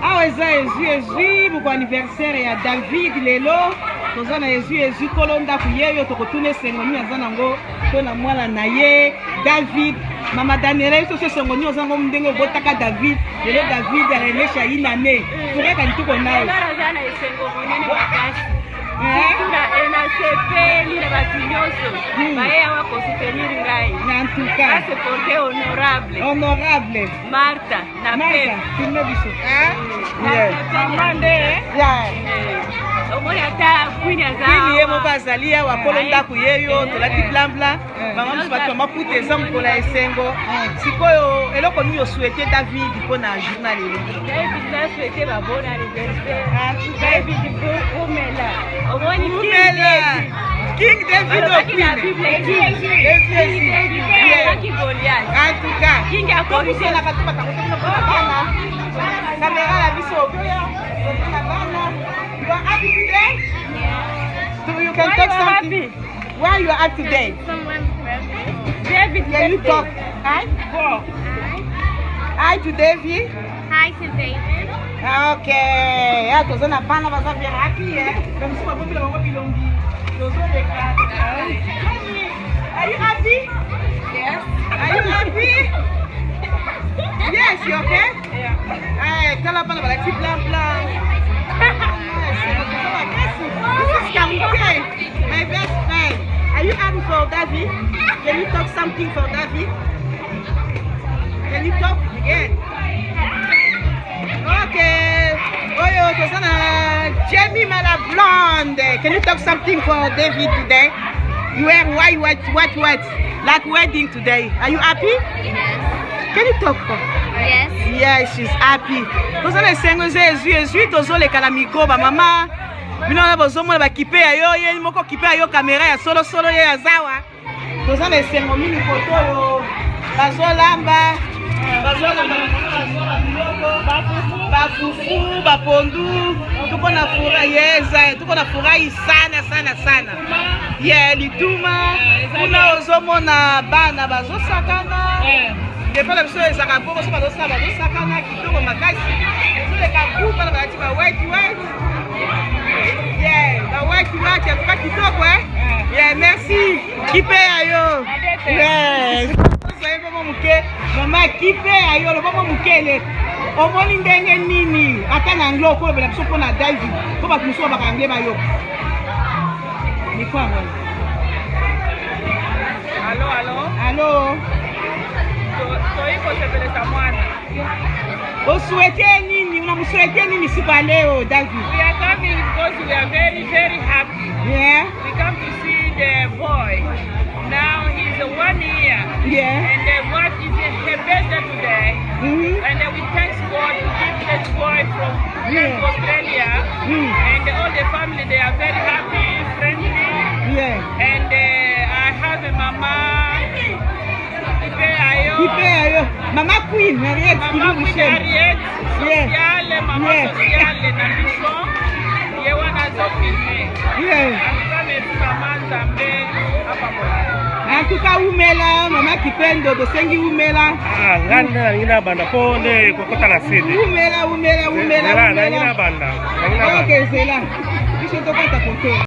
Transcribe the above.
Ah, Jésus, mon anniversaire ya David lelo. Tozana Jésus kolonda kuyeyo tokotune sengoni azanango tona mwana naye David. Mama Daniela so sengoni azango mdengo botaka David. Lelo David alelesha inane. Fureka ntuko nayo. Honorable Martha na Pep. Omoni ata Queen azaa. Queen yemo bazalia wa kolonda kuyeyo tolati blambla. Mama msubatu maputa ezamkola esengo. Sikoyo eloko nyo souhaiter David pona journal ele. David na souhaiter ba bon anniversaire. David Omela. Omoni King David en tout cas, King a commencé la caméra la biso. You are happy today? So you can talk something. Why you are happy today? David, can you talk? Hi? Hi to David. Hi to David. Okay. Yeah, because I'm very happy. Are you happy? Yes. Are you happy? Yes, you okay? Yeah. Hey, tell us about the blanc blanc. This is Kamite, my best friend. Are you happy for David? Can you talk something for David? Can you talk again? Okay. Oh, you're Jamie Mala Blonde. Can you talk something for David today? You wear white, what? Like wedding today. Are you happy? Yes. Can you talk for? Yes. Yes, she's happy. Tozana sengo Jésus tozoleka na micro ba mama. Bino na bozomona ba kipe yo ye moko kipe yo camera ya solo ye azawa. Tozana sengo mini photo yo. Bazolamba bafufu bapondu tuko na furahi sana. Yeah, lituma kuna ozomona bana bazosakana. Depuis la personne est à Bobo, ça va sakana kitoko makasi. Sur les kakupa na bati ba white. Yeah, ba white ya kitoko Yeah, merci. Kipe ayo. Yes. Mama kipe ayo lo mama mukele. Omoni ndenge nini? Ata na nglo ko bela biso pona David. Ko ba kuso ba kangle ba yo. Ni kwa mwana. Allô. Souhaiter nini sipa leo David? We are coming because we are very, very happy. Yeah. We come to see the boy. Now he's 1 year. Yeah. And what is her birthday today? And we thank God to give this boy from Australia. And all the family, they are very happy, friendly. Yeah. And I have a mama. Mama Queen, Harriet. Mama Queen Harriet. Sociale, mama sociale na biso. Ye wana zo filme. En tout cas, umela, mama kipendo, dosengi umela. Ngina banda pole kokota na sidi. Umela. Ngina banda. Okay, c'est là. Je te compte à côté.